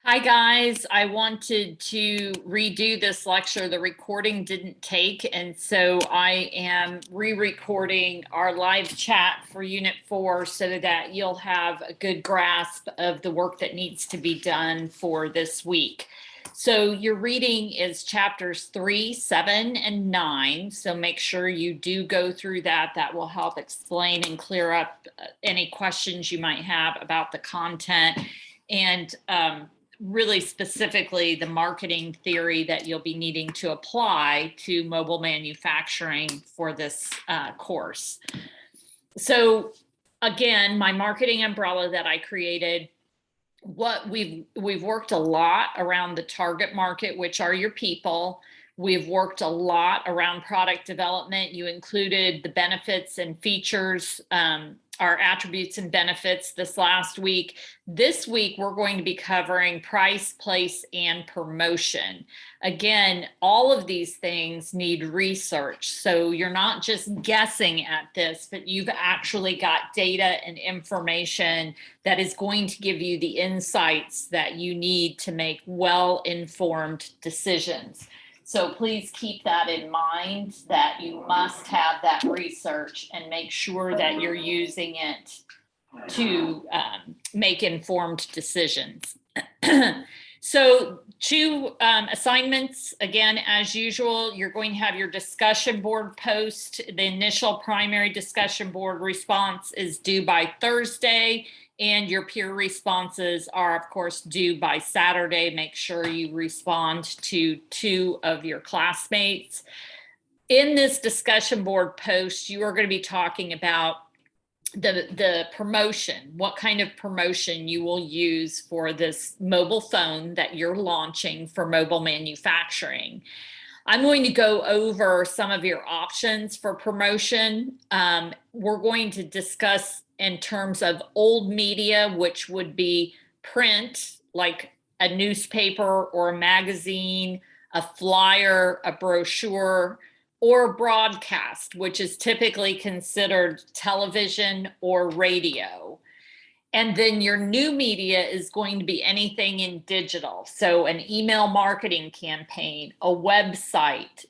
Hi guys, I wanted to redo this lecture. The recording didn't take, and so I am re-recording our live chat for Unit 4 so that you'll have a good grasp of the work that needs to be done for this week. So your reading is chapters 3, 7, and 9. So make sure you do go through that. That will help explain and clear up any questions you might have about the content. And really specifically the marketing theory that you'll be needing to apply to mobile manufacturing for this course. So again, my marketing umbrella that I created, what we've worked a lot around the target market, which are your people. We've worked a lot around product development. You included the benefits and features, our attributes and benefits this last week. This week, we're going to be covering price, place, and promotion. Again, all of these things need research. So you're not just guessing at this, but you've actually got data and information that is going to give you the insights that you need to make well-informed decisions. So please keep that in mind, that you must have that research and make sure that you're using it to make informed decisions. So 2 assignments, again, as usual, you're going to have your discussion board post. The initial primary discussion board response is due by Thursday, and your peer responses are, of course, due by Saturday. Make sure you respond to 2 of your classmates. In this discussion board post, you are going to be talking about the promotion, what kind of promotion you will use for this mobile phone that you're launching for mobile manufacturing. I'm going to go over some of your options for promotion. We're going to discuss in terms of old media, which would be print, like a newspaper or a magazine, a flyer, a brochure, or broadcast, which is typically considered television or radio. And then your new media is going to be anything in digital. So an email marketing campaign, a website,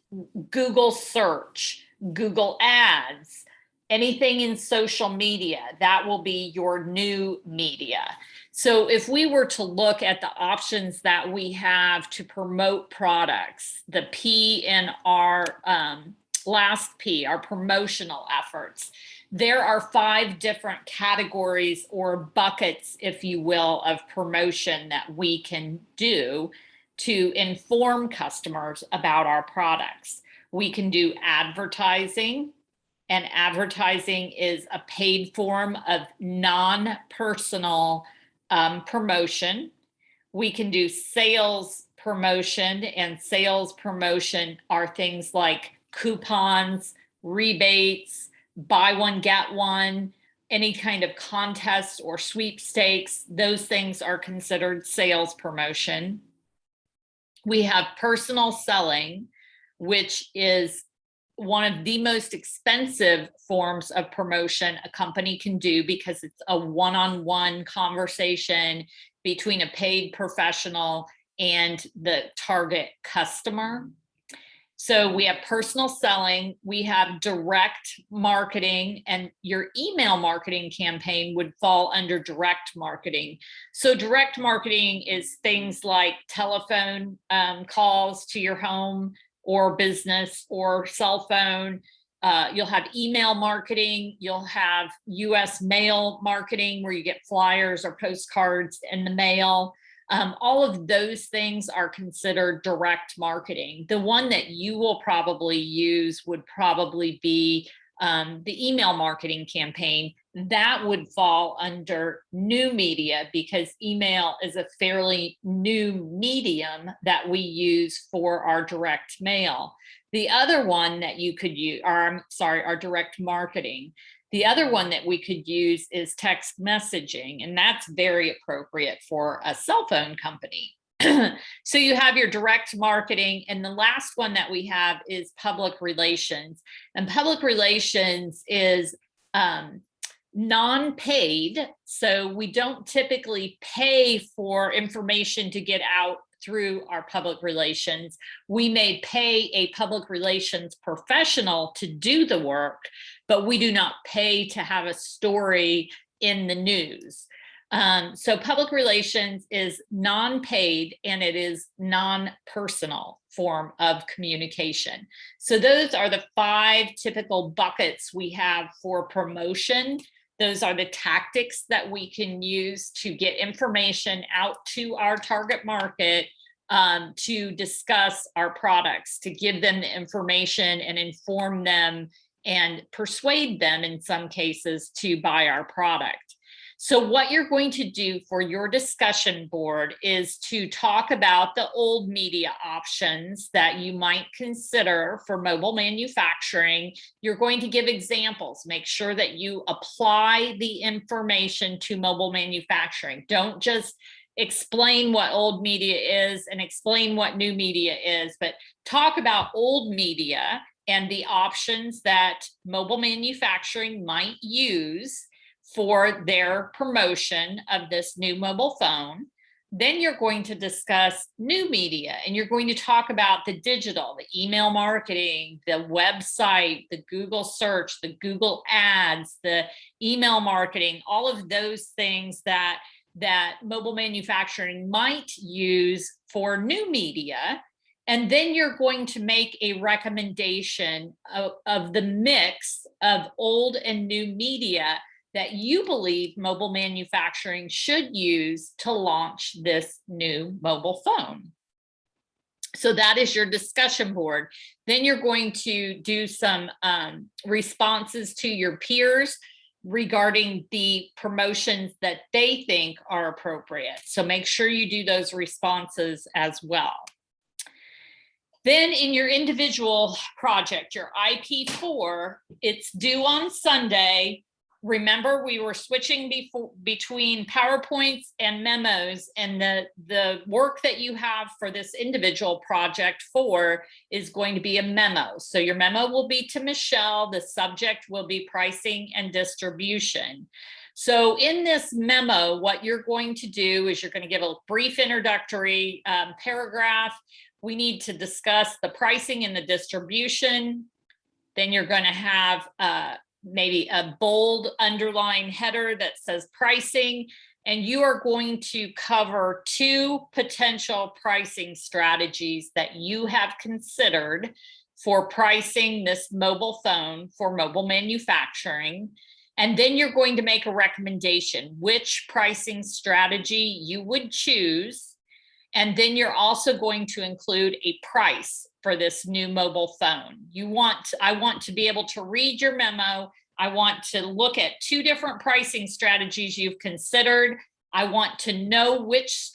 Google search, Google ads, anything in social media, that will be your new media. So if we were to look at the options that we have to promote products, the P in our last P, our promotional efforts, there are 5 different categories or buckets, if you will, of promotion that we can do to inform customers about our products. We can do advertising, and advertising is a paid form of non-personal promotion. We can do sales promotion, and sales promotion are things like coupons, rebates, buy one, get one, any kind of contest or sweepstakes. Those things are considered sales promotion. We have personal selling, which is one of the most expensive forms of promotion a company can do because it's a one-on-one conversation between a paid professional and the target customer. So we have personal selling, we have direct marketing, and your email marketing campaign would fall under direct marketing. So direct marketing is things like telephone calls to your home or business or cell phone. You'll have email marketing, you'll have US mail marketing where you get flyers or postcards in the mail. All of those things are considered direct marketing. The one that you will probably use would probably be the email marketing campaign. That would fall under new media because email is a fairly new medium that we use for our direct mail. The other one that you could use, our direct marketing. The other one that we could use is text messaging, and that's very appropriate for a cell phone company. So you have your direct marketing, and the last one that we have is public relations. And public relations is non-paid. So we don't typically pay for information to get out through our public relations. We may pay a public relations professional to do the work, but we do not pay to have a story in the news. So public relations is non-paid and it is non-personal form of communication. So those are the 5 typical buckets we have for promotion. Those are the tactics that we can use to get information out to our target market, to discuss our products, to give them the information and inform them and persuade them in some cases to buy our product. So what you're going to do for your discussion board is to talk about the old media options that you might consider for mobile manufacturing. You're going to give examples. Make sure that you apply the information to mobile manufacturing. Don't just explain what old media is and explain what new media is, but talk about old media and the options that mobile manufacturing might use for their promotion of this new mobile phone. Then you're going to discuss new media and you're going to talk about the digital, the email marketing, the website, the Google search, the Google ads, the email marketing, all of those things that mobile manufacturing might use for new media. And then you're going to make a recommendation of the mix of old and new media that you believe mobile manufacturing should use to launch this new mobile phone. So that is your discussion board. Then you're going to do some responses to your peers regarding the promotions that they think are appropriate. So make sure you do those responses as well. Then in your individual project, your IP4, it's due on Sunday. Remember, we were switching between PowerPoints and memos, and the work that you have for this individual project 4 is going to be a memo. So your memo will be to Michelle. The subject will be pricing and distribution. So in this memo, what you're going to do is you're going to give a brief introductory paragraph. We need to discuss the pricing and the distribution. Then you're going to have maybe a bold underline header that says pricing, and you are going to cover 2 potential pricing strategies that you have considered for pricing this mobile phone for mobile manufacturing. And then you're going to make a recommendation which pricing strategy you would choose. And then you're also going to include a price for this new mobile phone. I want to be able to read your memo. I want to look at 2 different pricing strategies you've considered. I want to know which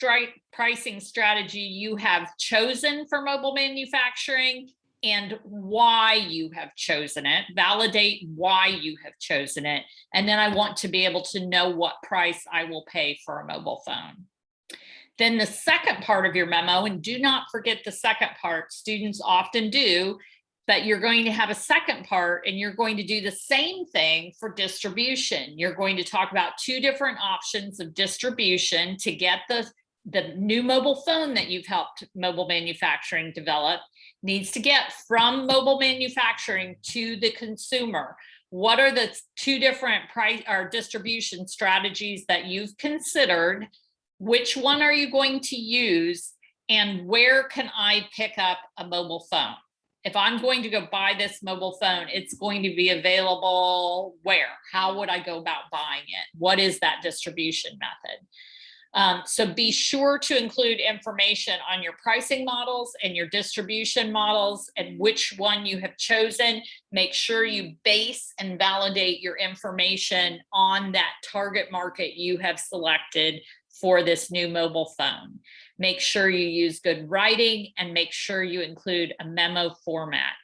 pricing strategy you have chosen for mobile manufacturing and why you have chosen it. Validate why you have chosen it. And then I want to be able to know what price I will pay for a mobile phone. Then the second part of your memo, and do not forget the second part, students often do, but you're going to have a second part and you're going to do the same thing for distribution. You're going to talk about 2 different options of distribution to get the new mobile phone that you've helped mobile manufacturing develop needs to get from mobile manufacturing to the consumer. What are the 2 different price or distribution strategies that you've considered? Which one are you going to use? And where can I pick up a mobile phone? If I'm going to go buy this mobile phone, it's going to be available where? How would I go about buying it? What is that distribution method? So be sure to include information on your pricing models and your distribution models and which one you have chosen. Make sure you base and validate your information on that target market you have selected for this new mobile phone. Make sure you use good writing and make sure you include a memo format.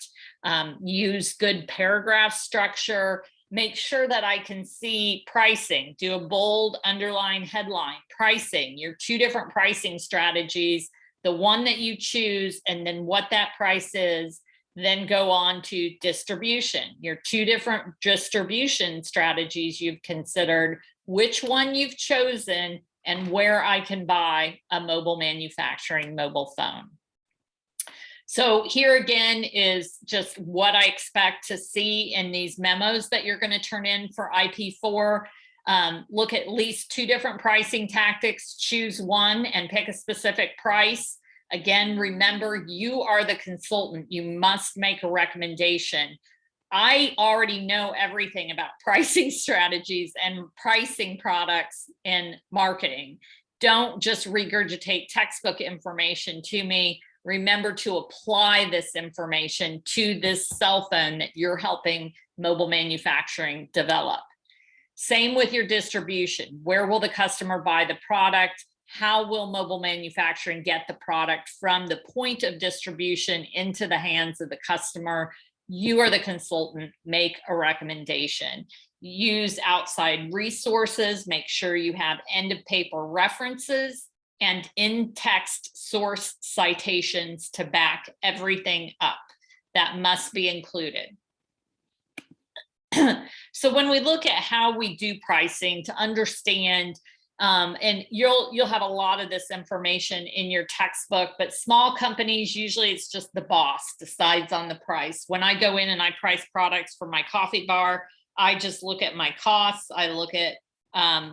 Use good paragraph structure. Make sure that I can see pricing. Do a bold underline headline. Pricing, your 2 different pricing strategies, the one that you choose, and then what that price is. Then go on to distribution, your 2 different distribution strategies you've considered, which one you've chosen, and where I can buy a mobile manufacturing mobile phone. So here again is just what I expect to see in these memos that you're going to turn in for IP4. Look at least 2 different pricing tactics, choose one and pick a specific price. Again, remember, you are the consultant. You must make a recommendation. I already know everything about pricing strategies and pricing products in marketing. Don't just regurgitate textbook information to me. Remember to apply this information to this cell phone that you're helping mobile manufacturing develop. Same with your distribution. Where will the customer buy the product? How will mobile manufacturing get the product from the point of distribution into the hands of the customer? You are the consultant. Make a recommendation. Use outside resources. Make sure you have end of paper references and in-text source citations to back everything up. That must be included. So when we look at how we do pricing to understand, and you'll have a lot of this information in your textbook, but small companies, usually it's just the boss decides on the price. When I go in and I price products for my coffee bar, I just look at my costs. I look at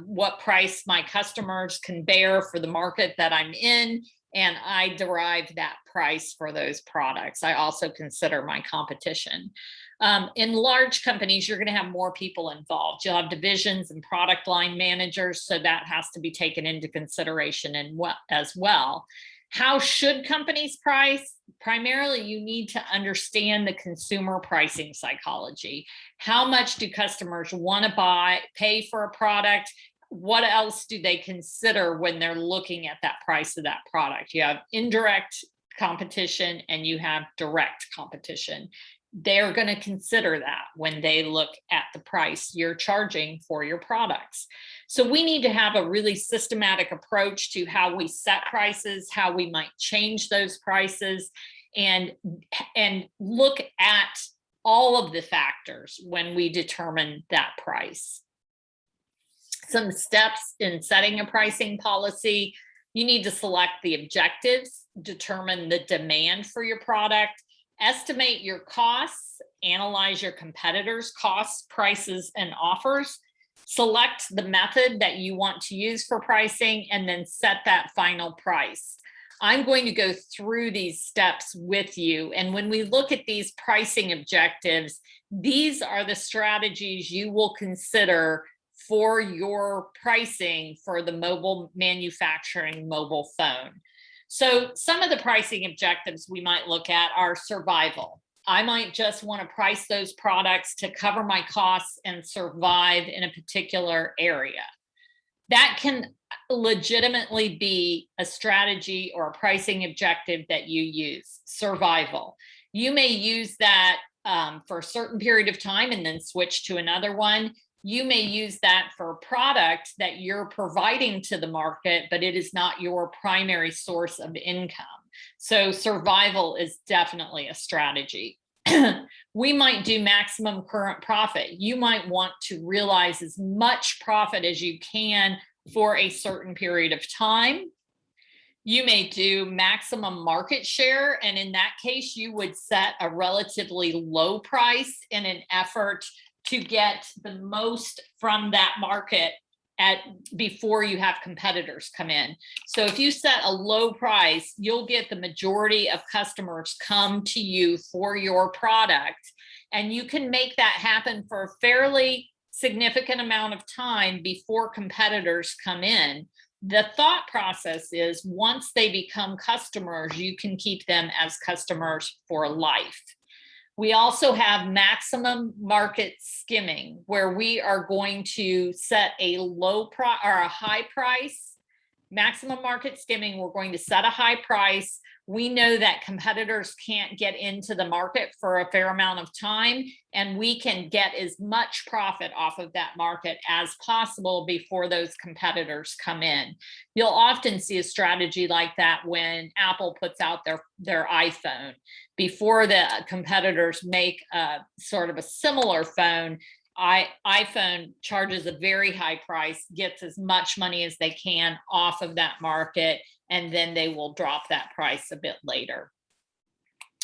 what price my customers can bear for the market that I'm in, and I derive that price for those products. I also consider my competition. In large companies, you're going to have more people involved. You'll have divisions and product line managers, so that has to be taken into consideration as well. How should companies price? Primarily, you need to understand the consumer pricing psychology. How much do customers want to pay for a product? What else do they consider when they're looking at that price of that product? You have indirect competition and you have direct competition. They're going to consider that when they look at the price you're charging for your products. So we need to have a really systematic approach to how we set prices, how we might change those prices, and look at all of the factors when we determine that price. Some steps in setting a pricing policy: you need to select the objectives, determine the demand for your product, estimate your costs, analyze your competitors' costs, prices, and offers, select the method that you want to use for pricing, and then set that final price. I'm going to go through these steps with you. And when we look at these pricing objectives, these are the strategies you will consider for your pricing for the mobile manufacturing mobile phone. So some of the pricing objectives we might look at are survival. I might just want to price those products to cover my costs and survive in a particular area. That can legitimately be a strategy or a pricing objective that you use, survival. You may use that for a certain period of time and then switch to another one. You may use that for a product that you're providing to the market, but it is not your primary source of income. So survival is definitely a strategy. We might do maximum current profit. You might want to realize as much profit as you can for a certain period of time. You may do maximum market share, and in that case, you would set a relatively low price in an effort to get the most from that market before you have competitors come in. So if you set a low price, you'll get the majority of customers come to you for your product, and you can make that happen for a fairly significant amount of time before competitors come in. The thought process is once they become customers, you can keep them as customers for life. We also have maximum market skimming, where we are going to set a low price or a high price. Maximum market skimming, we're going to set a high price. We know that competitors can't get into the market for a fair amount of time, and we can get as much profit off of that market as possible before those competitors come in. You'll often see a strategy like that when Apple puts out their iPhone. Before the competitors make a sort of a similar phone, iPhone charges a very high price, gets as much money as they can off of that market, and then they will drop that price a bit later.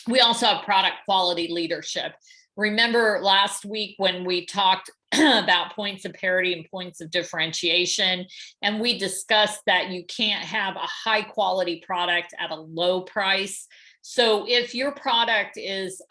We also have product quality leadership. Remember last week when we talked about points of parity and points of differentiation, and we discussed that you can't have a high quality product at a low price. So if your product is,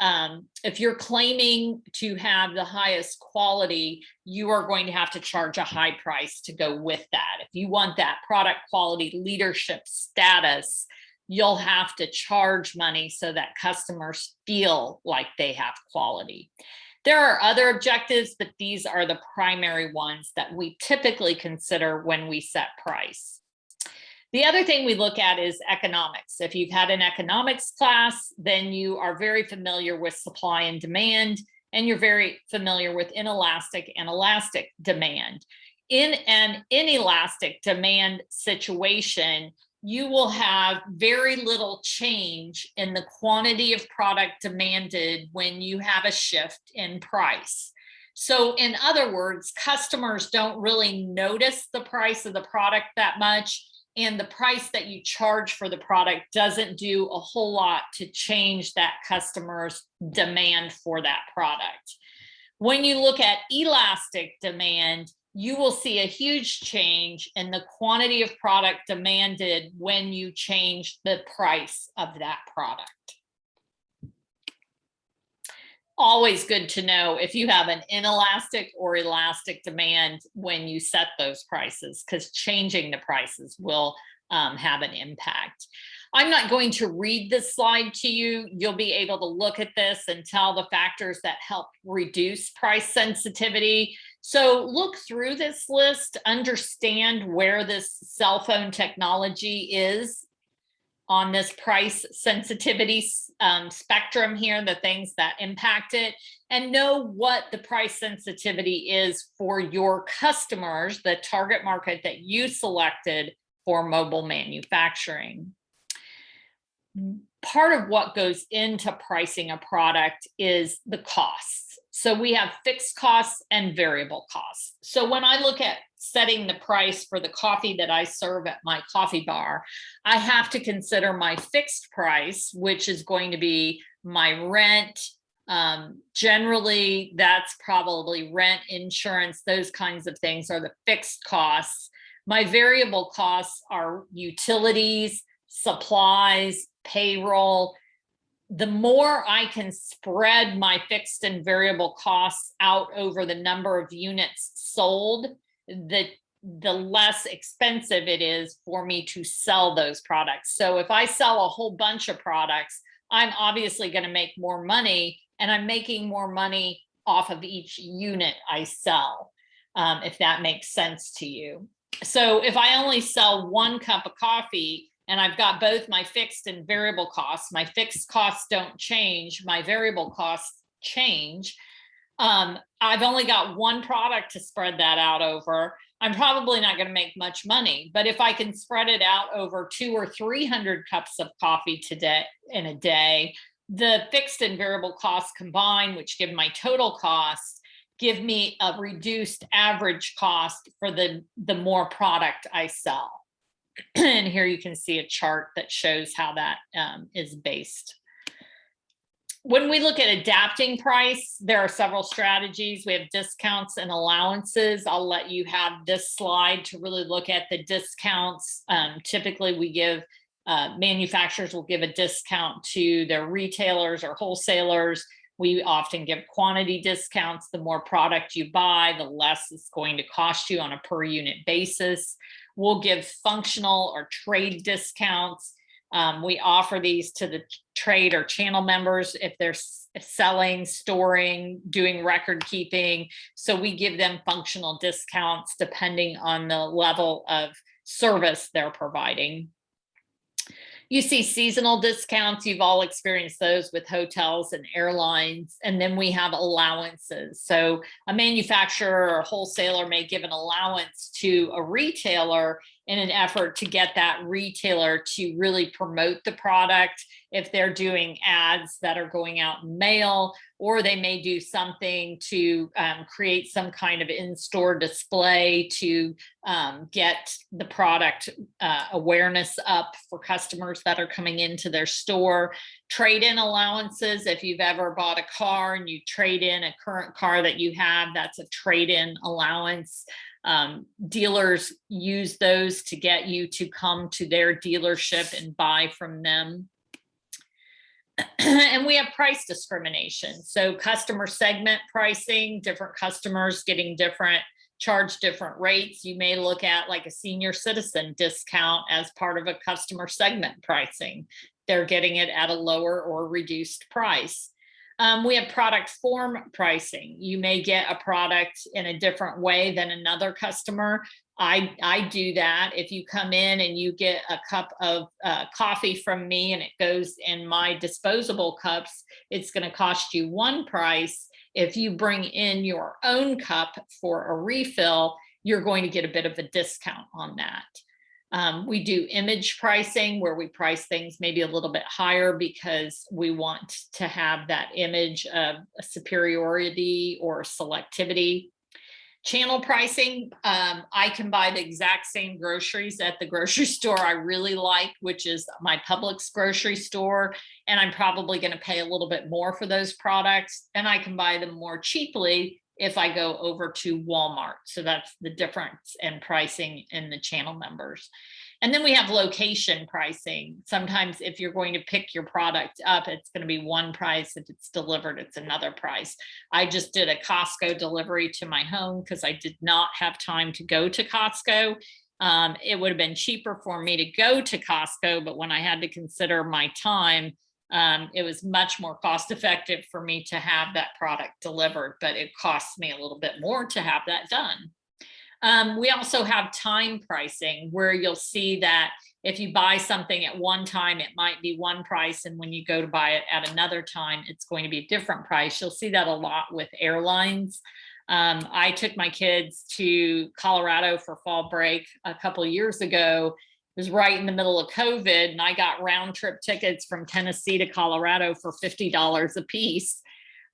if you're claiming to have the highest quality, you are going to have to charge a high price to go with that. If you want that product quality leadership status, you'll have to charge money so that customers feel like they have quality. There are other objectives, but these are the primary ones that we typically consider when we set price. The other thing we look at is economics. If you've had an economics class, then you are very familiar with supply and demand, and you're very familiar with inelastic and elastic demand. In an inelastic demand situation, you will have very little change in the quantity of product demanded when you have a shift in price. So in other words, customers don't really notice the price of the product that much, and the price that you charge for the product doesn't do a whole lot to change that customer's demand for that product. When you look at elastic demand, you will see a huge change in the quantity of product demanded when you change the price of that product. Always good to know if you have an inelastic or elastic demand when you set those prices, because changing the prices will have an impact. I'm not going to read this slide to you. You'll be able to look at this and tell the factors that help reduce price sensitivity. So look through this list, understand where this cell phone technology is on this price sensitivity spectrum here, the things that impact it, and know what the price sensitivity is for your customers, the target market that you selected for mobile manufacturing. Part of what goes into pricing a product is the costs. So we have fixed costs and variable costs. So when I look at setting the price for the coffee that I serve at my coffee bar, I have to consider my fixed price, which is going to be my rent. Generally, that's probably rent, insurance, those kinds of things are the fixed costs. My variable costs are utilities, supplies, payroll. The more I can spread my fixed and variable costs out over the number of units sold, the less expensive it is for me to sell those products. So if I sell a whole bunch of products, I'm obviously going to make more money, and I'm making more money off of each unit I sell, if that makes sense to you. So if I only sell 1 cup of coffee and I've got both my fixed and variable costs, my fixed costs don't change, my variable costs change. I've only got 1 product to spread that out over. I'm probably not going to make much money, but if I can spread it out over 200 or 300 cups of coffee today in a day, the fixed and variable costs combined, which give my total cost, give me a reduced average cost for the more product I sell. And here you can see a chart that shows how that is based. When we look at adapting price, there are several strategies. We have discounts and allowances. I'll let you have this slide to really look at the discounts. Typically, we give manufacturers will give a discount to their retailers or wholesalers. We often give quantity discounts. The more product you buy, the less it's going to cost you on a per unit basis. We'll give functional or trade discounts. We offer these to the trade or channel members if they're selling, storing, doing record keeping. So we give them functional discounts depending on the level of service they're providing. You see seasonal discounts. You've all experienced those with hotels and airlines. And then we have allowances. So a manufacturer or wholesaler may give an allowance to a retailer in an effort to get that retailer to really promote the product. If they're doing ads that are going out in mail, or they may do something to create some kind of in-store display to get the product awareness up for customers that are coming into their store. Trade-in allowances. If you've ever bought a car and you trade in a current car that you have, that's a trade-in allowance. Dealers use those to get you to come to their dealership and buy from them. And we have price discrimination. So customer segment pricing, different customers getting charge different rates. You may look at like a senior citizen discount as part of a customer segment pricing. They're getting it at a lower or reduced price. We have product form pricing. You may get a product in a different way than another customer. I do that. If you come in and you get a cup of coffee from me and it goes in my disposable cups, it's going to cost you one price. If you bring in your own cup for a refill, you're going to get a bit of a discount on that. We do image pricing, where we price things maybe a little bit higher because we want to have that image of a superiority or selectivity. Channel pricing, I can buy the exact same groceries at the grocery store I really like, which is my Publix grocery store, and I'm probably going to pay a little bit more for those products, and I can buy them more cheaply if I go over to Walmart. So that's the difference in pricing in the channel members. And then we have location pricing. Sometimes if you're going to pick your product up, it's going to be one price. If it's delivered, it's another price. I just did a Costco delivery to my home because I did not have time to go to Costco. It would have been cheaper for me to go to Costco, but when I had to consider my time, it was much more cost effective for me to have that product delivered, but it costs me a little bit more to have that done. We also have time pricing, where you'll see that if you buy something at one time, it might be one price, and when you go to buy it at another time, it's going to be a different price. You'll see that a lot with airlines. I took my kids to Colorado for fall break a couple of years ago. It was right in the middle of COVID, and I got round trip tickets from Tennessee to Colorado for $50 a piece.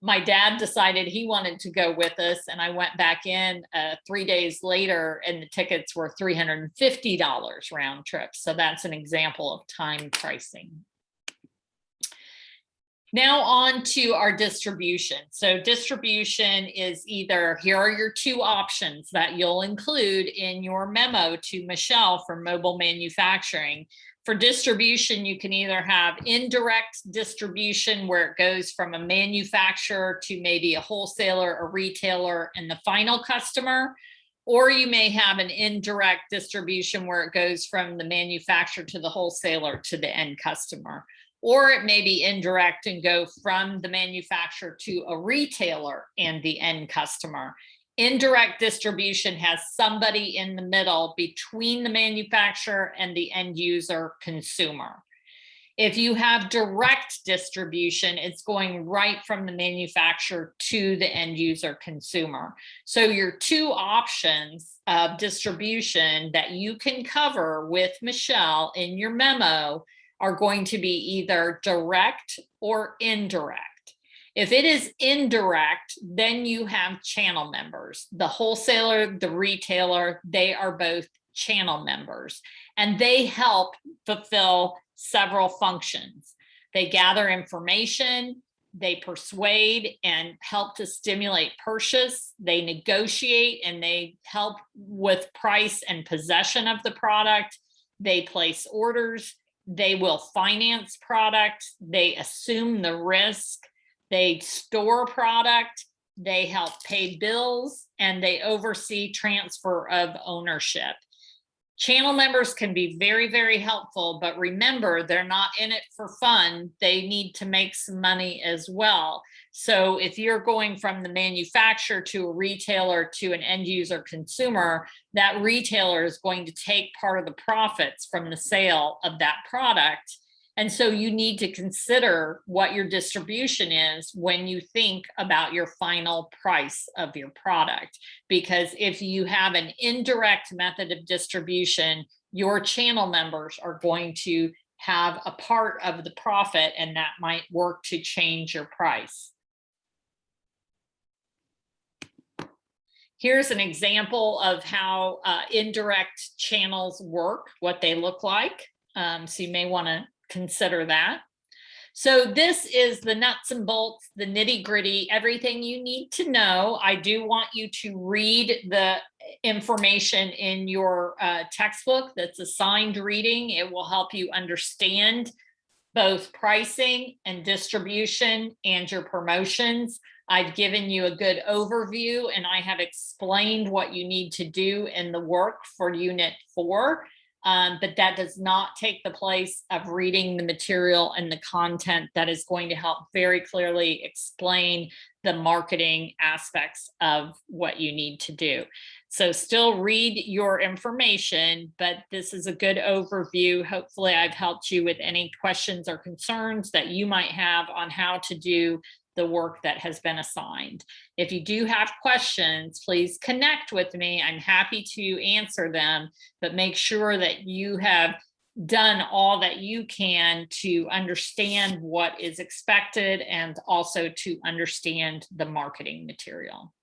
My dad decided he wanted to go with us, and I went back in 3 days later, and the tickets were $350 round trip. So that's an example of time pricing. Now on to our distribution. So distribution is either, here are your two options that you'll include in your memo to Michelle for mobile manufacturing. For distribution, you can either have indirect distribution, where it goes from a manufacturer to maybe a wholesaler, a retailer, and the final customer. Or you may have an indirect distribution, where it goes from the manufacturer to the wholesaler to the end customer. Or it may be indirect and go from the manufacturer to a retailer and the end customer. Indirect distribution has somebody in the middle between the manufacturer and the end user consumer. If you have direct distribution, it's going right from the manufacturer to the end user consumer. So your two options of distribution that you can cover with Michelle in your memo are going to be either direct or indirect. If it is indirect, then you have channel members. The wholesaler, the retailer, they are both channel members, and they help fulfill several functions. They gather information, they persuade and help to stimulate purchase, they negotiate, and they help with price and possession of the product. They place orders. They will finance product, they assume the risk, they store product, they help pay bills, and they oversee transfer of ownership. Channel members can be very, very helpful, but remember, they're not in it for fun. They need to make some money as well. So if you're going from the manufacturer to a retailer to an end user consumer, that retailer is going to take part of the profits from the sale of that product. And so you need to consider what your distribution is when you think about your final price of your product. Because if you have an indirect method of distribution, your channel members are going to have a part of the profit, and that might work to change your price. Here's an example of how indirect channels work, what they look like. So you may want to consider that. So this is the nuts and bolts, the nitty gritty, everything you need to know. I do want you to read the information in your textbook that's assigned reading. It will help you understand both pricing and distribution and your promotions. I've given you a good overview, and I have explained what you need to do in the work for Unit 4. But that does not take the place of reading the material and the content that is going to help very clearly explain the marketing aspects of what you need to do. So still read your information, but this is a good overview. Hopefully I've helped you with any questions or concerns that you might have on how to do the work that has been assigned. If you do have questions, please connect with me. I'm happy to answer them, but make sure that you have done all that you can to understand what is expected and also to understand the marketing material.